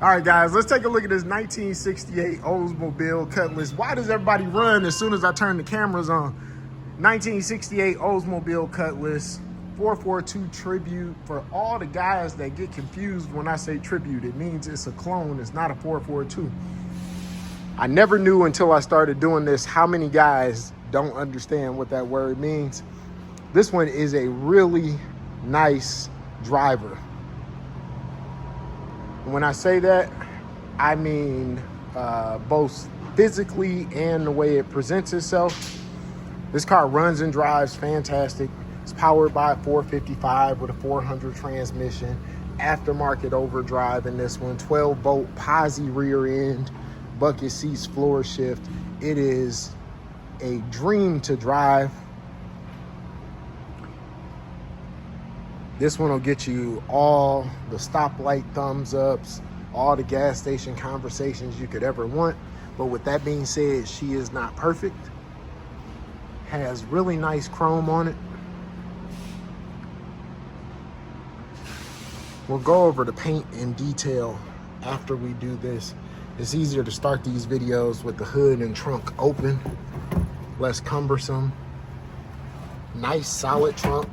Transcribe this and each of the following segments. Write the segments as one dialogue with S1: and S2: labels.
S1: All right, guys, let's take a look at this 1968 Oldsmobile Cutlass. Why does everybody run as soon as I turn the cameras on? 1968 Oldsmobile Cutlass, 442 Tribute. For all the guys that get confused when I say Tribute, it means it's a clone, it's not a 442. I never knew until I started doing this how many guys don't understand what that word means. This one is a really nice driver. When I say that, I mean both physically and the way it presents itself. This car runs and drives fantastic. It's powered by a 455 with a 400 transmission, aftermarket overdrive in this one, 12-volt Posi rear end, bucket seats, floor shift. It is a dream to drive. This one will get you all the stoplight thumbs ups, all the gas station conversations you could ever want. But with that being said, she is not perfect. Has really nice chrome on it. We'll go over the paint in detail after we do this. It's easier to start these videos with the hood and trunk open, less cumbersome. Nice solid trunk,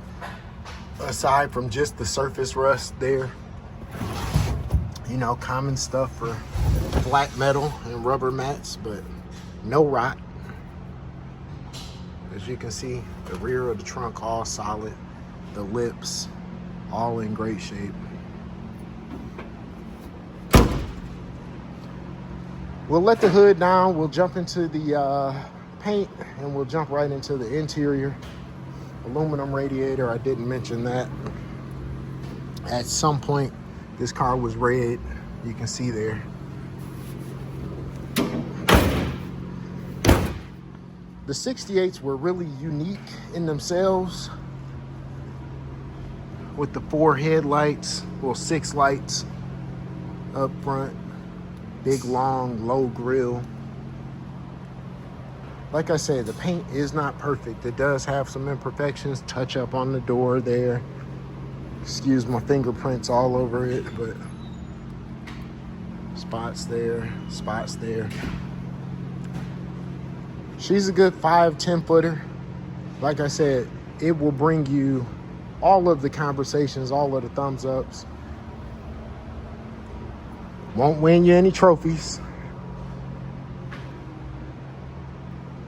S1: aside from just the surface rust there. You know, common stuff for flat metal and rubber mats, but no rot. As you can see, the rear of the trunk all solid, the lips all in great shape. We'll let the hood down, we'll jump into the paint, and we'll jump right into the interior. Aluminum radiator, I didn't mention that. At some point, this car was red. You can see there. The 68s were really unique in themselves with the 4 headlights, well, 6 lights up front, big, long, low grille. Like I said, the paint is not perfect. It does have some imperfections, touch up on the door there. Excuse my fingerprints all over it, but spots there, spots there. She's a good 5-10 footer. Like I said, it will bring you all of the conversations, all of the thumbs ups. Won't win you any trophies,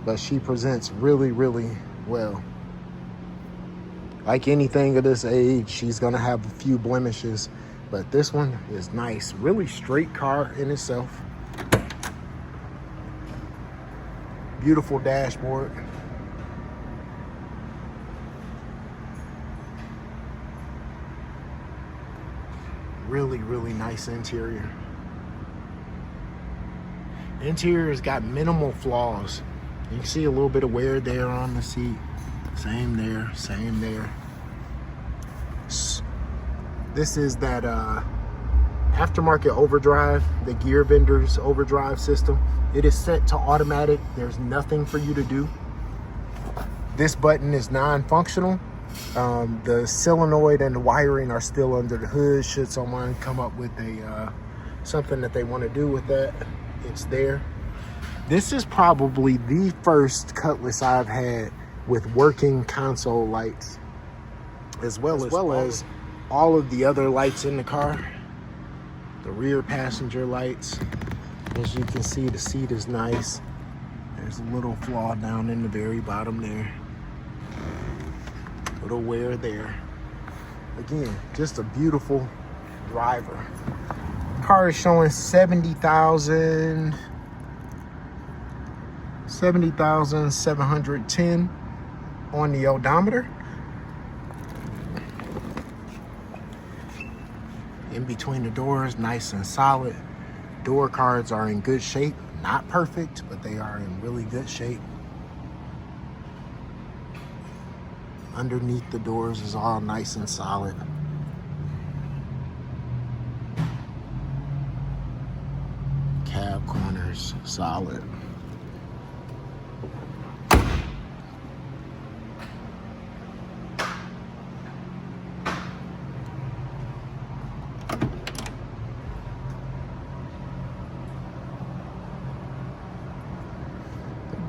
S1: but she presents really, really well. Like anything of this age, she's gonna have a few blemishes, but this one is nice. Really straight car in itself. Beautiful dashboard. Really, really nice interior. Interior has got minimal flaws. You can see a little bit of wear there on the seat. Same there, same there. This is that aftermarket overdrive, the gear vendor's overdrive system. It is set to automatic. There's nothing for you to do. This button is non-functional. The solenoid and the wiring are still under the hood. Should someone come up with a something that they want to do with that, it's there. This is probably the first Cutlass I've had with working console lights, as well as all of the other lights in the car. The rear passenger lights. As you can see, the seat is nice. There's a little flaw down in the very bottom there. Little wear there. Again, just a beautiful driver. Car is showing 70,710 on the odometer. In between the doors, nice and solid. Door cards are in good shape. Not perfect, but they are in really good shape. Underneath the doors is all nice and solid. Cab corners, solid.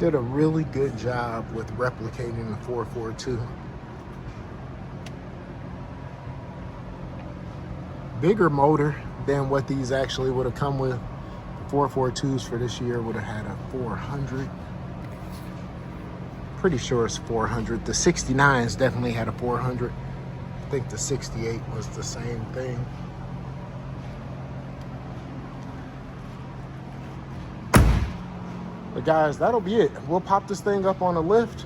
S1: Did a really good job with replicating the 442. Bigger motor than what these actually would have come with. 442s for this year would have had a 400. Pretty sure it's 400. The 69s definitely had a 400. I think the 68 was the same thing. But guys, that'll be it. We'll pop this thing up on a lift,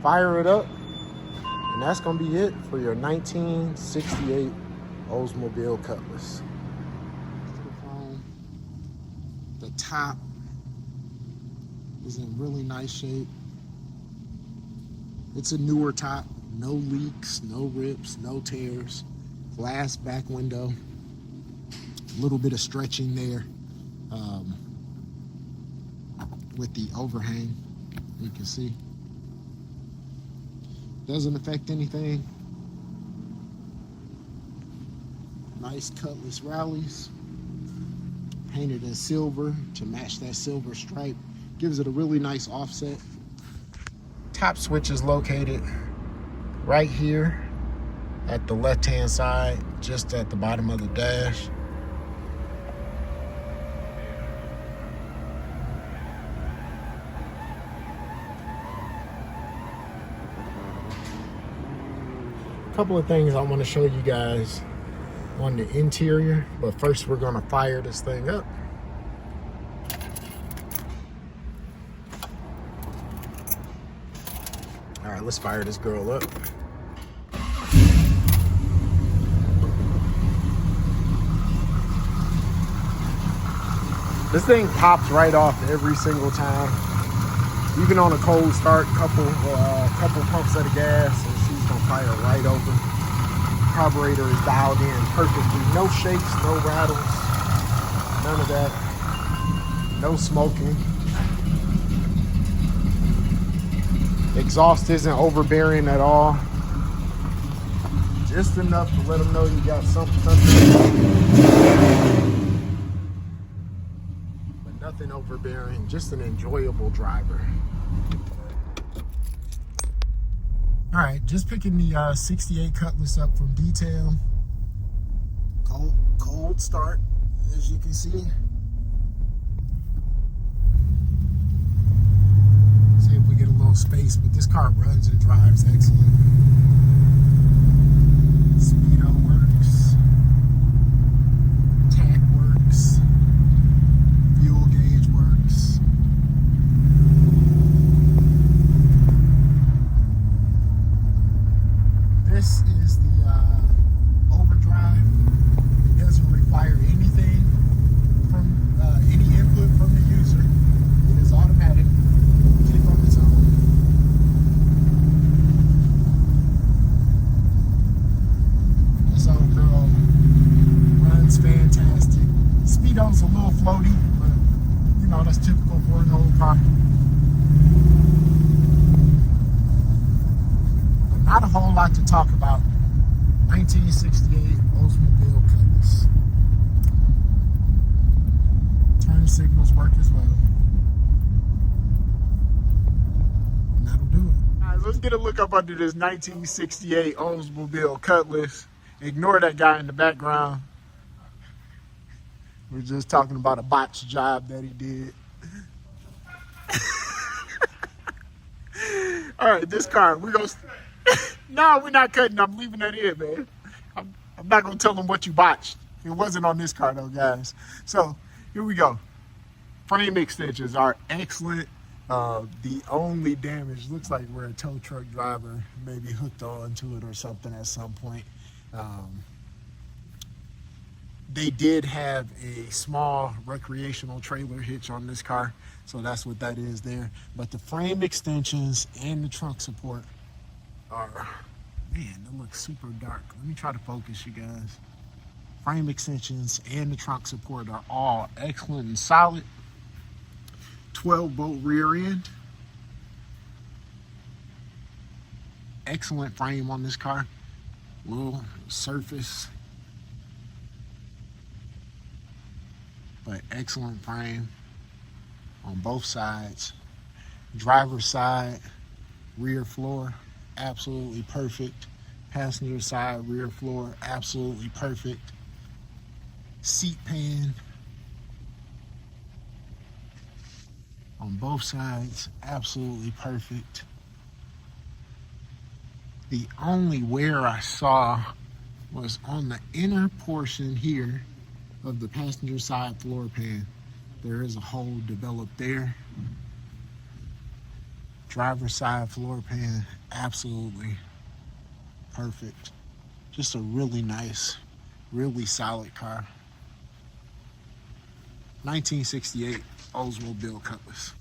S1: fire it up, and that's gonna be it for your 1968 Oldsmobile Cutlass. The top is in really nice shape. It's a newer top, no leaks, no rips, no tears, glass back window, a little bit of stretching there. With the overhang, you can see. Doesn't affect anything. Nice Cutlass rallies. Painted in silver to match that silver stripe. Gives it a really nice offset. Top switch is located right here at the left-hand side, just at the bottom of the dash. Couple of things I want to show you guys on the interior, but first we're going to fire this thing up. All right, let's fire this girl up. This thing pops right off every single time. Even on a cold start, couple pumps of the gas, and she's gonna fire right over. Carburetor is dialed in perfectly. No shakes, no rattles, none of that. No smoking. Exhaust isn't overbearing at all. Just enough to let them know you got something underneath. But nothing overbearing, just an enjoyable driver. All right, just picking the 68 Cutlass up from detail. Cold start, as you can see. See if we get a little space, but this car runs and drives excellent. Speedo works. Tach works. Fuel gauge works. This is the Overdrive. It doesn't require anything from any input from the user. It is automatic. Kick on its own. This old girl runs fantastic. Speedo's a little floaty, but you know that's typical for an old car. Not a whole lot to talk about. 1968 Oldsmobile Cutlass. Turn signals work as well. And that'll do it. All right, let's get a look up under this 1968 Oldsmobile Cutlass. Ignore that guy in the background. We're just talking about a botched job that he did. All right, this car, we're going to... No, we're not cutting. I'm leaving that in, man. I'm not going to tell them what you botched. It wasn't on this car, though, guys. So, here we go. Frame extensions are excellent. The only damage, looks like where a tow truck driver maybe hooked onto it or something at some point. They did have a small recreational trailer hitch on this car, so that's what that is there. But the frame extensions and the trunk support are, man, that looks super dark. Let me try to focus, you guys. Frame extensions and the trunk support are all excellent and solid. 12-bolt rear end. Excellent frame on this car. Little surface, but excellent frame on both sides. Driver's side, rear floor, absolutely perfect. Passenger side, rear floor, absolutely perfect. Seat pan on both sides, absolutely perfect. The only wear I saw was on the inner portion here of the passenger side floor pan. There is a hole developed there. Driver's side floor pan, absolutely perfect. Just a really nice, really solid car. 1968 Oldsmobile Cutlass.